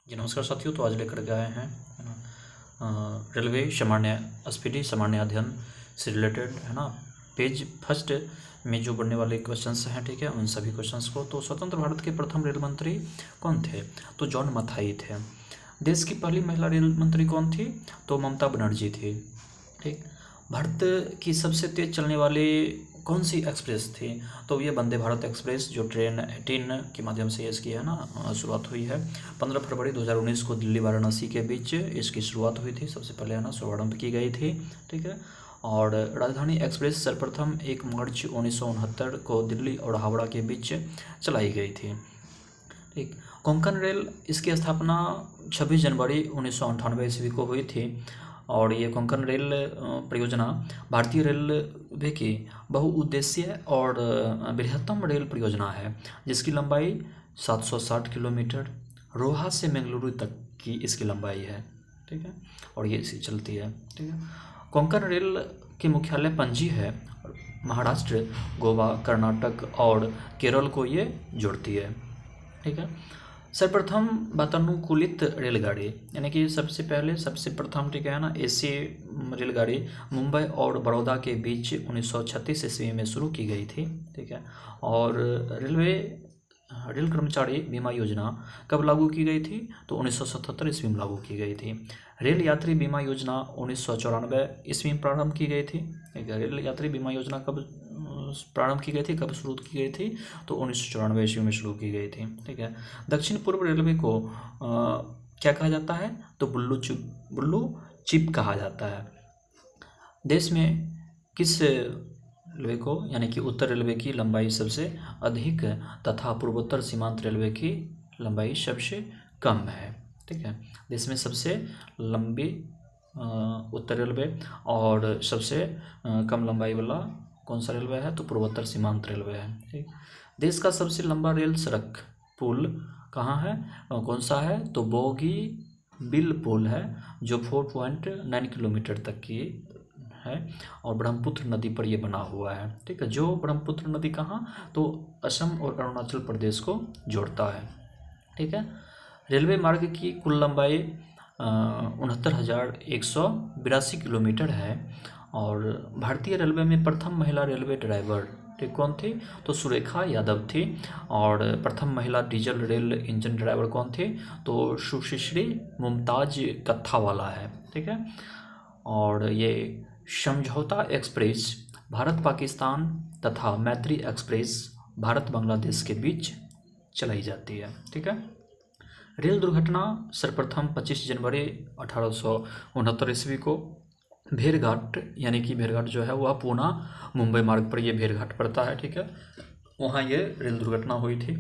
जी नमस्कार साथियों। तो आज लेकर के आए हैं रेलवे सामान्य स्पीडी सामान्य अध्ययन से रिलेटेड है ना, पेज फर्स्ट में जो बनने वाले क्वेश्चंस हैं, ठीक है, उन सभी क्वेश्चंस को। तो स्वतंत्र भारत के प्रथम रेल मंत्री कौन थे? तो जॉन मथाई थे। देश की पहली महिला रेल मंत्री कौन थी? तो ममता बनर्जी थी। ठीक। भारत की सबसे तेज चलने वाली कौन सी एक्सप्रेस थी? तो ये वंदे भारत एक्सप्रेस, जो ट्रेन 18 के माध्यम से इसकी है ना शुरुआत हुई है। 15 फरवरी 2019 को दिल्ली वाराणसी के बीच इसकी शुरुआत हुई थी। सबसे पहले है ना शुभारंभ की गई थी, ठीक है। और राजधानी एक्सप्रेस सर्वप्रथम 1 मार्च 1969 को दिल्ली और हावड़ा के बीच चलाई गई थी। ठीक। कोंकण रेल, इसकी स्थापना 26 जनवरी 1998 ईस्वी को हुई थी। और ये कोंकण रेल परियोजना भारतीय रेलवे की बहुउद्देशीय और बृहत्तम रेल परियोजना है, जिसकी लंबाई 760 किलोमीटर, रोहा से बेंगलुरु तक की इसकी लंबाई है, ठीक है। और ये इसी चलती है, ठीक है। कोंकण रेल की मुख्यालय पणजी है। महाराष्ट्र, गोवा, कर्नाटक और केरल को ये जोड़ती है, ठीक है। सर्वप्रथम वातानुकूलित रेलगाड़ी, यानी कि सबसे प्रथम, ठीक है ना, एसी रेलगाड़ी मुंबई और बड़ौदा के बीच 1936 ईस्वी में शुरू की गई थी, ठीक है। और रेल कर्मचारी बीमा योजना कब लागू की गई थी? तो 1977 ईस्वी में लागू की गई थी। रेल यात्री बीमा योजना 1994 ईस्वी में प्रारंभ की गई थी। रेल यात्री बीमा योजना कब प्रारंभ की गई थी, कब शुरू की गई थी? तो 1994 ईस्वी में शुरू की गई थी, ठीक है। दक्षिण पूर्व रेलवे को क्या कहा जाता है? तो बुल्लू चिप कहा जाता है। देश में किस रेलवे को, यानी कि उत्तर रेलवे की लंबाई सबसे अधिक तथा पूर्वोत्तर सीमांत रेलवे की लंबाई सबसे कम है, ठीक है। देश में सबसे लंबी उत्तर रेलवे और सबसे कम लंबाई वाला कौन सा रेलवे है? तो पूर्वोत्तर सीमांत रेलवे है, ठीक। देश का सबसे लंबा रेल सड़क पुल कहाँ है, कौन सा है? तो बोगी बिल पुल है, जो 4.9 किलोमीटर तक की है और ब्रह्मपुत्र नदी पर यह बना हुआ है, ठीक है। जो ब्रह्मपुत्र नदी कहाँ? तो असम और अरुणाचल प्रदेश को जोड़ता है, ठीक है। रेलवे मार्ग की कुल लंबाई 69,182 किलोमीटर है। और भारतीय रेलवे में प्रथम महिला रेलवे ड्राइवर, ठीक, कौन थी? तो सुरेखा यादव थी। और प्रथम महिला डीजल रेल इंजन ड्राइवर कौन थी? तो सुश्री मुमताज कत्थावाला है, ठीक है। और ये समझौता एक्सप्रेस भारत पाकिस्तान तथा मैत्री एक्सप्रेस भारत बांग्लादेश के बीच चलाई जाती है, ठीक है। रेल दुर्घटना सर्वप्रथम 25 जनवरी 1869 ईस्वी को भेड़घाट, यानी कि भेड़घाट जो है वह पूना मुंबई मार्ग पर यह भेड़घाट पड़ता है, ठीक है। वहाँ ये रेल दुर्घटना हुई थी।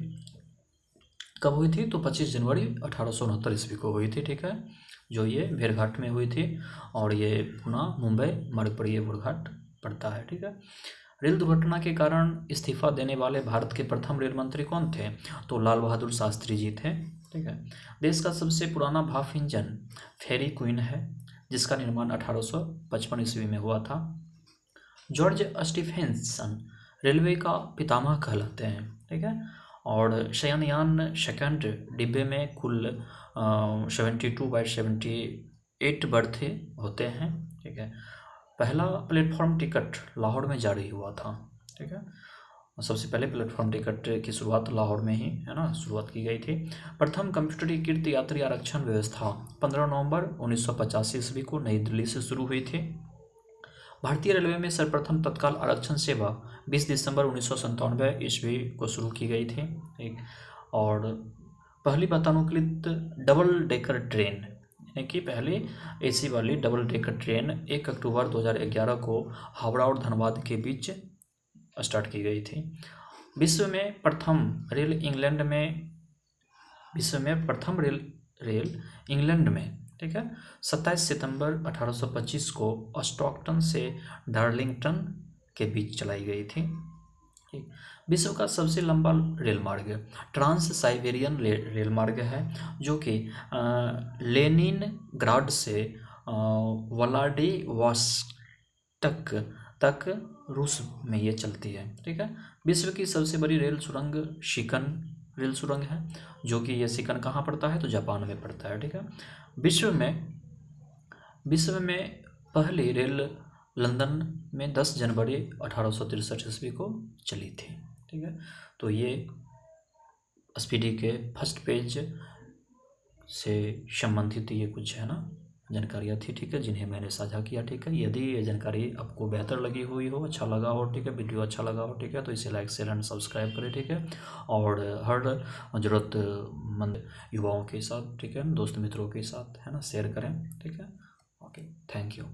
कब हुई थी? तो 25 जनवरी 1869 ईस्वी को हुई थी, ठीक है, जो ये भेड़घाट में हुई थी। और ये पूना मुंबई मार्ग पर यह भेड़घाट पड़ता है, ठीक है। रेल दुर्घटना के कारण इस्तीफा देने वाले भारत के प्रथम रेल मंत्री कौन थे? तो लाल बहादुर शास्त्री जी थे, ठीक है। देश का सबसे पुराना भाप इंजन फेरी क्वीन है, जिसका निर्माण 1855 ईस्वी में हुआ था। जॉर्ज स्टीफेंसन रेलवे का पितामह कहलाते हैं, ठीक है। और शयनयान सेकंड डिब्बे में कुल 72/78 बर्थे होते हैं, ठीक है। पहला प्लेटफॉर्म टिकट लाहौर में जारी हुआ था, ठीक है। सबसे पहले प्लेटफॉर्म टिकट की शुरुआत लाहौर में ही, है ना, शुरुआत की गई थी। प्रथम कंप्यूटरीकृत यात्री आरक्षण व्यवस्था 15 नवंबर 1985 ईस्वी को नई दिल्ली से शुरू हुई थी। भारतीय रेलवे में सर्वप्रथम तत्काल आरक्षण सेवा 20 दिसंबर 1997 ईस्वी को शुरू की गई थी, ठीक। और पहली वातानुकूलित डबल डेकर ट्रेन, यानी कि पहली एसी वाली डबल डेकर ट्रेन 1 अक्टूबर 2011 को हावड़ा और धनबाद के बीच स्टार्ट की गई थी। विश्व में प्रथम रेल इंग्लैंड में, ठीक है, 27 सितंबर 1825 को स्टॉकटन से डार्लिंगटन के बीच चलाई गई थी, ठीक। विश्व का सबसे लंबा रेल मार्ग ट्रांस साइबेरियन रेल मार्ग है, जो कि लेनिनग्राड से व्लादिवोस्टोक तक रूस में ये चलती है, ठीक है। विश्व की सबसे बड़ी रेल सुरंग शिकन रेल सुरंग है, जो कि ये शिकन कहाँ पड़ता है, तो जापान में पड़ता है। ठीक है। विश्व में पहली रेल लंदन में 10 जनवरी 1863 ईस्वी को चली थी। ठीक है। तो ये स्पीडी के फर्स्ट पेज से संबंधित ये कुछ है ना जानकारियाँ थी। ठीक है, जिन्हें मैंने साझा किया। ठीक है। यदि ये जानकारी आपको बेहतर लगी हुई हो, अच्छा लगा हो, ठीक है, वीडियो अच्छा लगा हो, ठीक है, तो इसे लाइक शेयर एंड सब्सक्राइब करें। ठीक है। और हर ज़रूरतमंद युवाओं के साथ, ठीक है, दोस्त मित्रों के साथ, है ना, शेयर करें। ठीक है। Okay, thank you.